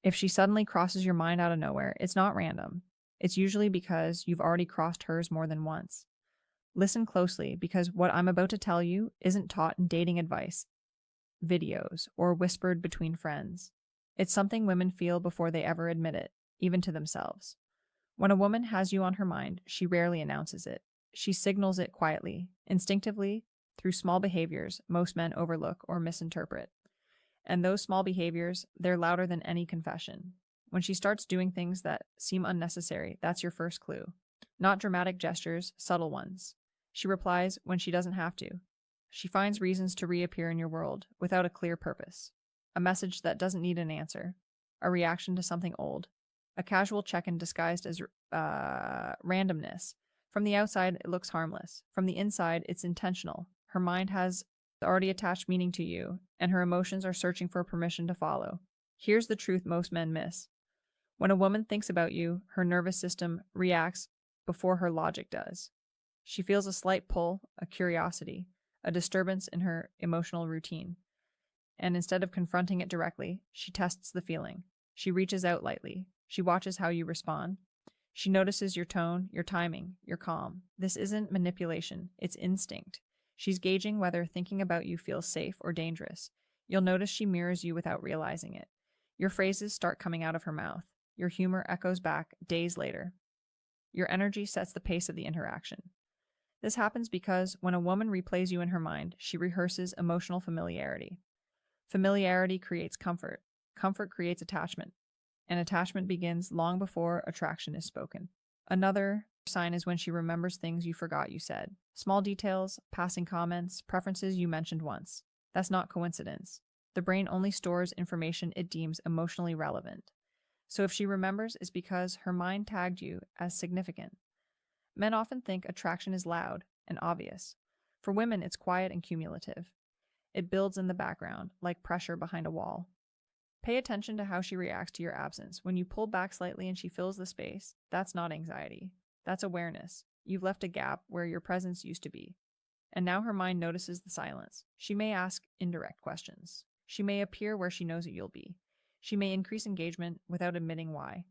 If she suddenly crosses your mind out of nowhere, it's not random. It's usually because you've already crossed hers more than once. Listen closely because what I'm about to tell you isn't taught in dating advice, videos, or whispered between friends. It's something women feel before they ever admit it, even to themselves. When a woman has you on her mind, she rarely announces it. She signals it quietly, instinctively, through small behaviors most men overlook or misinterpret. And those small behaviors, they're louder than any confession. When she starts doing things that seem unnecessary, that's your first clue. Not dramatic gestures, subtle ones. She replies when she doesn't have to. She finds reasons to reappear in your world without a clear purpose. A message that doesn't need an answer. A reaction to something old. A casual check-in disguised as randomness. From the outside, it looks harmless. From the inside, it's intentional. Her mind has already attached meaning to you, and her emotions are searching for permission to follow. Here's the truth most men miss. When a woman thinks about you, her nervous system reacts before her logic does. She feels a slight pull, a curiosity, a disturbance in her emotional routine. And instead of confronting it directly, she tests the feeling. She reaches out lightly. She watches how you respond. She notices your tone, your timing, your calm. This isn't manipulation, it's instinct. She's gauging whether thinking about you feels safe or dangerous. You'll notice she mirrors you without realizing it. Your phrases start coming out of her mouth. Your humor echoes back days later. Your energy sets the pace of the interaction. This happens because when a woman replays you in her mind, she rehearses emotional familiarity. Familiarity creates comfort. Comfort creates attachment. And attachment begins long before attraction is spoken. Another sign is when she remembers things you forgot you said. Small details, passing comments, preferences you mentioned once. That's not coincidence. The brain only stores information it deems emotionally relevant. So if she remembers, it's because her mind tagged you as significant. Men often think attraction is loud and obvious. For women, it's quiet and cumulative. It builds in the background, like pressure behind a wall. Pay attention to how she reacts to your absence. When you pull back slightly and she fills the space, that's not anxiety. That's awareness. You've left a gap where your presence used to be. And now her mind notices the silence. She may ask indirect questions. She may appear where she knows that you'll be. She may increase engagement without admitting why.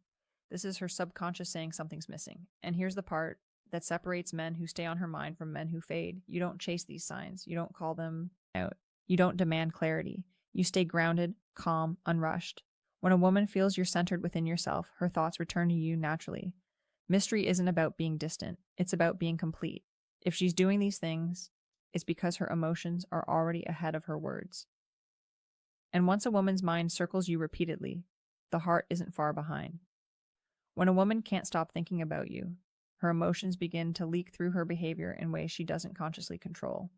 This is her subconscious saying something's missing. And here's the part that separates men who stay on her mind from men who fade. You don't chase these signs. You don't call them out. You don't demand clarity. You stay grounded, calm, unrushed. When a woman feels you're centered within yourself, her thoughts return to you naturally. Mystery isn't about being distant. It's about being complete. If she's doing these things, it's because her emotions are already ahead of her words. And once a woman's mind circles you repeatedly, the heart isn't far behind. When a woman can't stop thinking about you, her emotions begin to leak through her behavior in ways she doesn't consciously control.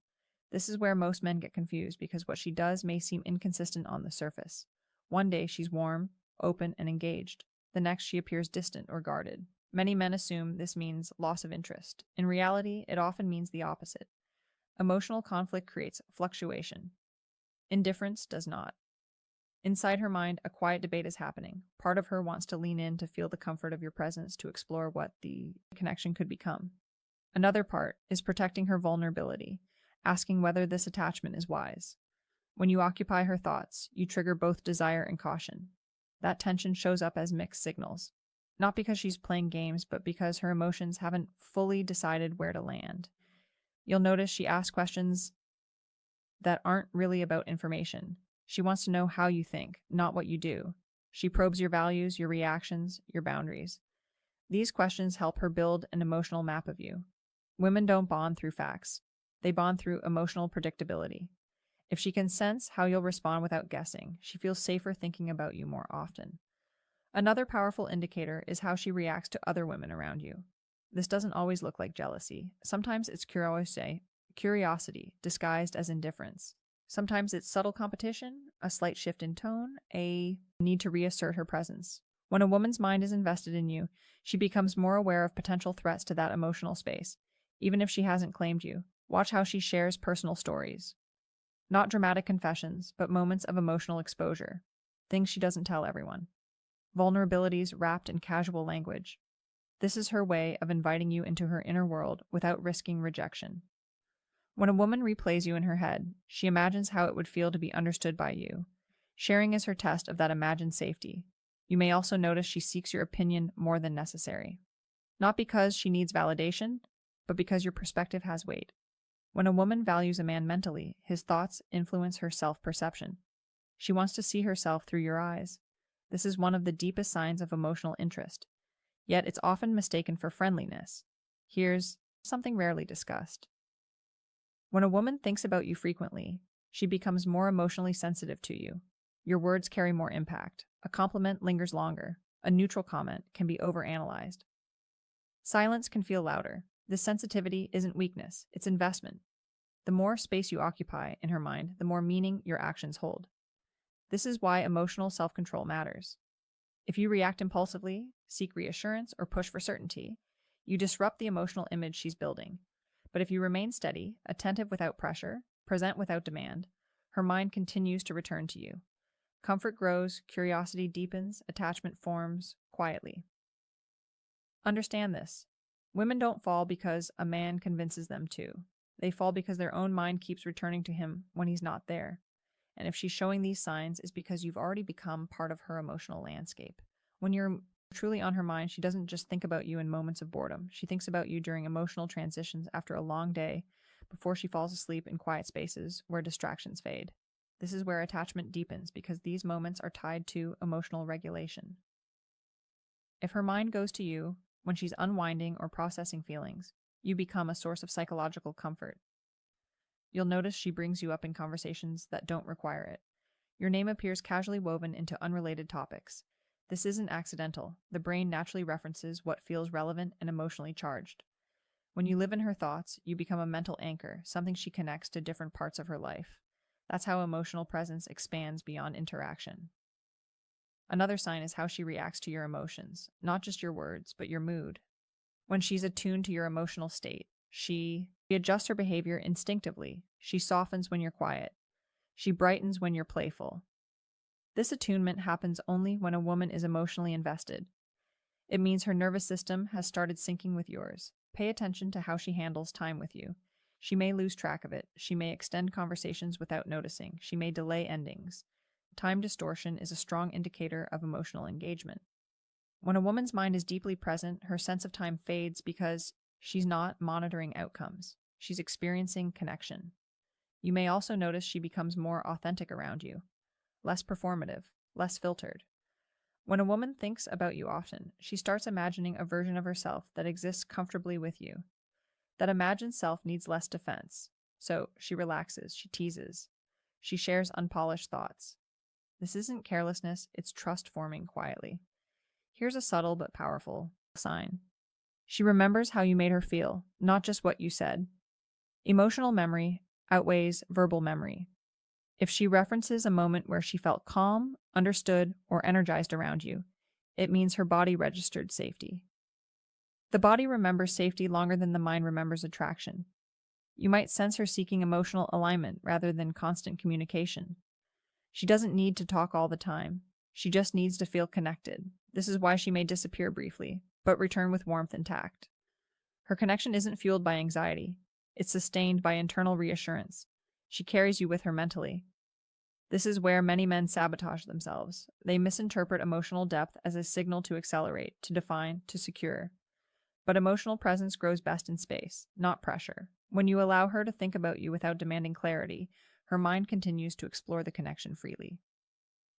This is where most men get confused because what she does may seem inconsistent on the surface. One day she's warm, open, and engaged. The next she appears distant or guarded. Many men assume this means loss of interest. In reality, it often means the opposite. Emotional conflict creates fluctuation. Indifference does not. Inside her mind, a quiet debate is happening. Part of her wants to lean in to feel the comfort of your presence, to explore what the connection could become. Another part is protecting her vulnerability, asking whether this attachment is wise. When you occupy her thoughts, you trigger both desire and caution. That tension shows up as mixed signals. Not because she's playing games, but because her emotions haven't fully decided where to land. You'll notice she asks questions that aren't really about information. She wants to know how you think, not what you do. She probes your values, your reactions, your boundaries. These questions help her build an emotional map of you. Women don't bond through facts. They bond through emotional predictability. If she can sense how you'll respond without guessing, she feels safer thinking about you more often. Another powerful indicator is how she reacts to other women around you. This doesn't always look like jealousy. Sometimes it's curiosity disguised as indifference. Sometimes it's subtle competition, a slight shift in tone, a need to reassert her presence. When a woman's mind is invested in you, she becomes more aware of potential threats to that emotional space, even if she hasn't claimed you. Watch how she shares personal stories. Not dramatic confessions, but moments of emotional exposure. Things she doesn't tell everyone. Vulnerabilities wrapped in casual language. This is her way of inviting you into her inner world without risking rejection. When a woman replays you in her head, she imagines how it would feel to be understood by you. Sharing is her test of that imagined safety. You may also notice she seeks your opinion more than necessary. Not because she needs validation, but because your perspective has weight. When a woman values a man mentally, his thoughts influence her self-perception. She wants to see herself through your eyes. This is one of the deepest signs of emotional interest. Yet it's often mistaken for friendliness. Here's something rarely discussed. When a woman thinks about you frequently, she becomes more emotionally sensitive to you. Your words carry more impact. A compliment lingers longer. A neutral comment can be overanalyzed. Silence can feel louder. This sensitivity isn't weakness, it's investment. The more space you occupy in her mind, the more meaning your actions hold. This is why emotional self-control matters. If you react impulsively, seek reassurance, or push for certainty, you disrupt the emotional image she's building. But if you remain steady, attentive without pressure, present without demand, her mind continues to return to you. Comfort grows, curiosity deepens, attachment forms quietly. Understand this. Women don't fall because a man convinces them to. They fall because their own mind keeps returning to him when he's not there. And if she's showing these signs, it's because you've already become part of her emotional landscape. When you're truly on her mind, she doesn't just think about you in moments of boredom. She thinks about you during emotional transitions after a long day, before she falls asleep in quiet spaces where distractions fade. This is where attachment deepens because these moments are tied to emotional regulation. If her mind goes to you when she's unwinding or processing feelings, you become a source of psychological comfort. You'll notice she brings you up in conversations that don't require it. Your name appears casually woven into unrelated topics. This isn't accidental. The brain naturally references what feels relevant and emotionally charged. When you live in her thoughts, you become a mental anchor, something she connects to different parts of her life. That's how emotional presence expands beyond interaction. Another sign is how she reacts to your emotions, not just your words, but your mood. When she's attuned to your emotional state, she adjusts her behavior instinctively. She softens when you're quiet. She brightens when you're playful. This attunement happens only when a woman is emotionally invested. It means her nervous system has started syncing with yours. Pay attention to how she handles time with you. She may lose track of it. She may extend conversations without noticing. She may delay endings. Time distortion is a strong indicator of emotional engagement. When a woman's mind is deeply present, her sense of time fades because she's not monitoring outcomes. She's experiencing connection. You may also notice she becomes more authentic around you, less performative, less filtered. When a woman thinks about you often, she starts imagining a version of herself that exists comfortably with you. That imagined self needs less defense, so she relaxes, she teases, she shares unpolished thoughts. This isn't carelessness, it's trust forming quietly. Here's a subtle but powerful sign. She remembers how you made her feel, not just what you said. Emotional memory outweighs verbal memory. If she references a moment where she felt calm, understood, or energized around you, it means her body registered safety. The body remembers safety longer than the mind remembers attraction. You might sense her seeking emotional alignment rather than constant communication. She doesn't need to talk all the time. She just needs to feel connected. This is why she may disappear briefly, but return with warmth and tact. Her connection isn't fueled by anxiety. It's sustained by internal reassurance. She carries you with her mentally. This is where many men sabotage themselves. They misinterpret emotional depth as a signal to accelerate, to define, to secure. But emotional presence grows best in space, not pressure. When you allow her to think about you without demanding clarity, her mind continues to explore the connection freely.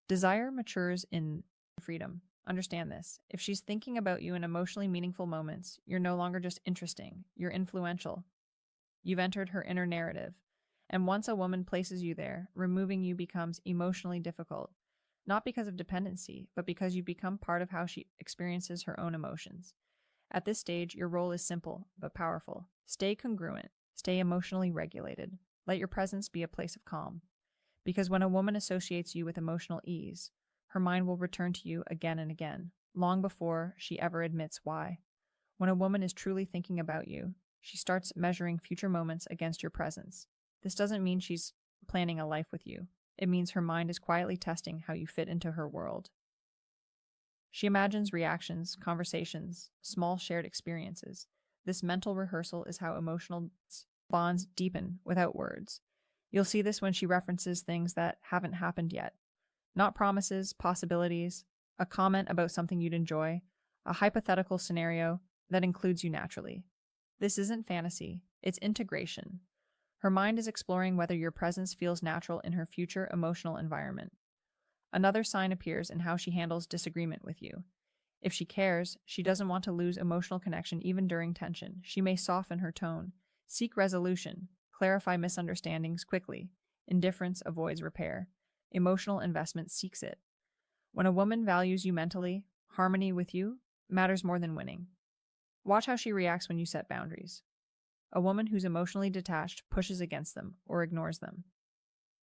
Desire matures in freedom. Understand this. If she's thinking about you in emotionally meaningful moments, you're no longer just interesting, you're influential. You've entered her inner narrative. And once a woman places you there, removing you becomes emotionally difficult. Not because of dependency, but because you become part of how she experiences her own emotions. At this stage, your role is simple, but powerful. Stay congruent. Stay emotionally regulated. Let your presence be a place of calm. Because when a woman associates you with emotional ease, her mind will return to you again and again, long before she ever admits why. When a woman is truly thinking about you, she starts measuring future moments against your presence. This doesn't mean she's planning a life with you. It means her mind is quietly testing how you fit into her world. She imagines reactions, conversations, small shared experiences. This mental rehearsal is how emotional bonds deepen without words. You'll see this when she references things that haven't happened yet. Not promises, possibilities, a comment about something you'd enjoy, a hypothetical scenario that includes you naturally. This isn't fantasy, it's integration. Her mind is exploring whether your presence feels natural in her future emotional environment. Another sign appears in how she handles disagreement with you. If she cares, she doesn't want to lose emotional connection even during tension. She may soften her tone, seek resolution, clarify misunderstandings quickly. Indifference avoids repair. Emotional investment seeks it. When a woman values you mentally, harmony with you matters more than winning. Watch how she reacts when you set boundaries. A woman who's emotionally detached pushes against them or ignores them.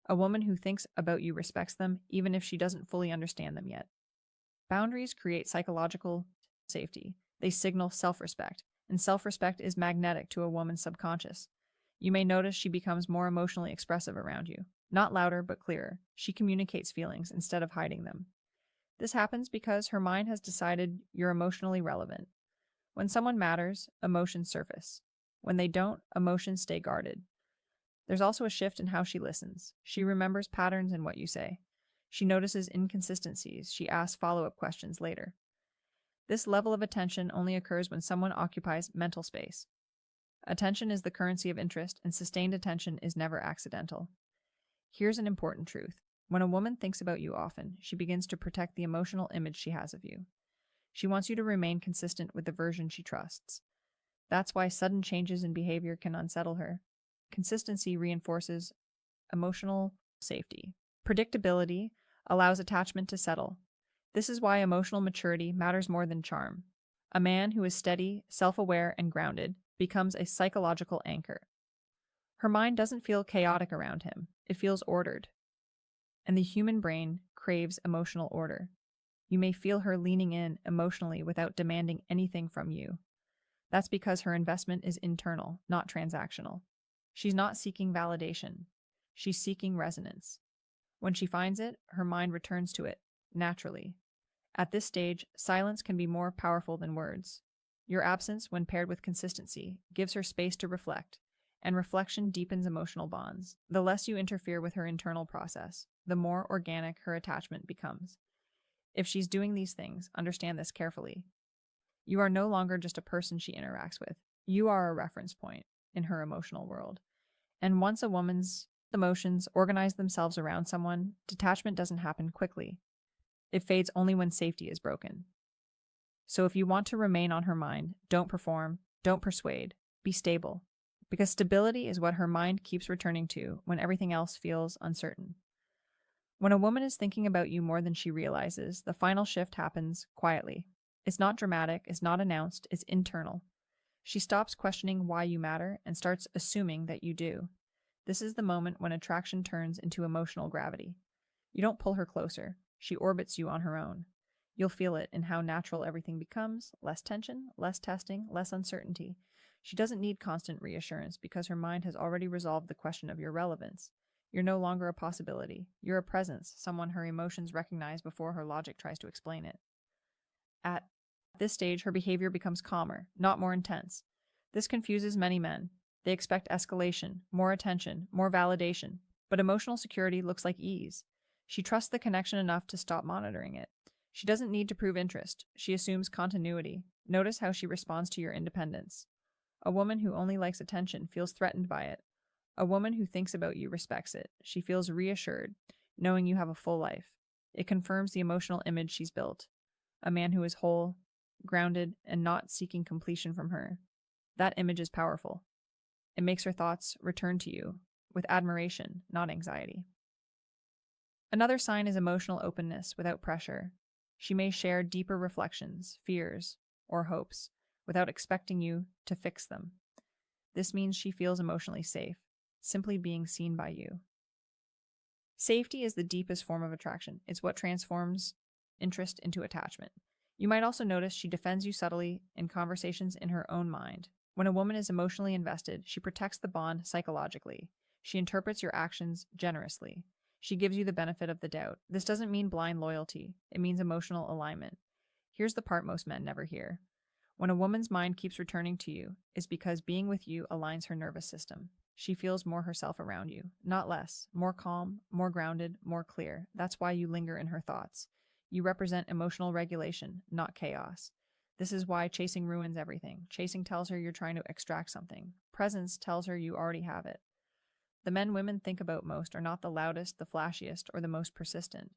A woman who thinks about you respects them even if she doesn't fully understand them yet. Boundaries create psychological safety. They signal self-respect, and self-respect is magnetic to a woman's subconscious. You may notice she becomes more emotionally expressive around you. Not louder, but clearer. She communicates feelings instead of hiding them. This happens because her mind has decided you're emotionally relevant. When someone matters, emotions surface. When they don't, emotions stay guarded. There's also a shift in how she listens. She remembers patterns in what you say. She notices inconsistencies. She asks follow-up questions later. This level of attention only occurs when someone occupies mental space. Attention is the currency of interest, and sustained attention is never accidental. Here's an important truth. When a woman thinks about you often, she begins to protect the emotional image she has of you. She wants you to remain consistent with the version she trusts. That's why sudden changes in behavior can unsettle her. Consistency reinforces emotional safety. Predictability allows attachment to settle. This is why emotional maturity matters more than charm. A man who is steady, self-aware, and grounded becomes a psychological anchor. Her mind doesn't feel chaotic around him. It feels ordered. And the human brain craves emotional order. You may feel her leaning in emotionally without demanding anything from you. That's because her investment is internal, not transactional. She's not seeking validation. She's seeking resonance. When she finds it, her mind returns to it, naturally. At this stage, silence can be more powerful than words. Your absence, when paired with consistency, gives her space to reflect, and reflection deepens emotional bonds. The less you interfere with her internal process, the more organic her attachment becomes. If she's doing these things, understand this carefully. You are no longer just a person she interacts with. You are a reference point in her emotional world. And once a woman's emotions organize themselves around someone, detachment doesn't happen quickly. It fades only when safety is broken. So if you want to remain on her mind, don't perform, don't persuade, be stable. Because stability is what her mind keeps returning to when everything else feels uncertain. When a woman is thinking about you more than she realizes, the final shift happens quietly. It's not dramatic, it's not announced, it's internal. She stops questioning why you matter and starts assuming that you do. This is the moment when attraction turns into emotional gravity. You don't pull her closer. She orbits you on her own. You'll feel it in how natural everything becomes, less tension, less testing, less uncertainty. She doesn't need constant reassurance because her mind has already resolved the question of your relevance. You're no longer a possibility. You're a presence, someone her emotions recognize before her logic tries to explain it. At this stage, her behavior becomes calmer, not more intense. This confuses many men. They expect escalation, more attention, more validation. But emotional security looks like ease. She trusts the connection enough to stop monitoring it. She doesn't need to prove interest. She assumes continuity. Notice how she responds to your independence. A woman who only likes attention feels threatened by it. A woman who thinks about you respects it. She feels reassured, knowing you have a full life. It confirms the emotional image she's built. A man who is whole, grounded, and not seeking completion from her. That image is powerful. It makes her thoughts return to you with admiration, not anxiety. Another sign is emotional openness without pressure. She may share deeper reflections, fears, or hopes without expecting you to fix them. This means she feels emotionally safe, simply being seen by you. Safety is the deepest form of attraction. It's what transforms interest into attachment. You might also notice she defends you subtly in conversations in her own mind. When a woman is emotionally invested, she protects the bond psychologically. She interprets your actions generously. She gives you the benefit of the doubt. This doesn't mean blind loyalty. It means emotional alignment. Here's the part most men never hear. When a woman's mind keeps returning to you, it's because being with you aligns her nervous system. She feels more herself around you, not less, more calm, more grounded, more clear. That's why you linger in her thoughts. You represent emotional regulation, not chaos. This is why chasing ruins everything. Chasing tells her you're trying to extract something. Presence tells her you already have it. The men women think about most are not the loudest, the flashiest, or the most persistent.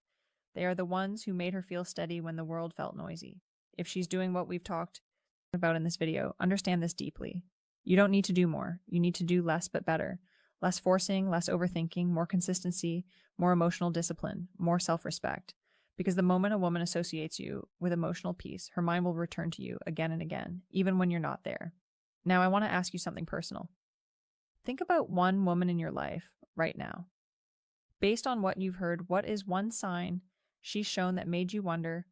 They are the ones who made her feel steady when the world felt noisy. If she's doing what we've talked about in this video, understand this deeply. You don't need to do more. You need to do less but better. Less forcing, less overthinking, more consistency, more emotional discipline, more self-respect. Because the moment a woman associates you with emotional peace, her mind will return to you again and again, even when you're not there. Now, I want to ask you something personal. Think about one woman in your life right now. Based on what you've heard, what is one sign she's shown that made you wonder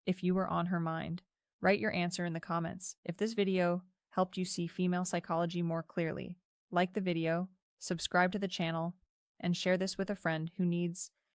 if you were on her mind? Write your answer in the comments. If this video helped you see female psychology more clearly, like the video, subscribe to the channel, and share this with a friend who needs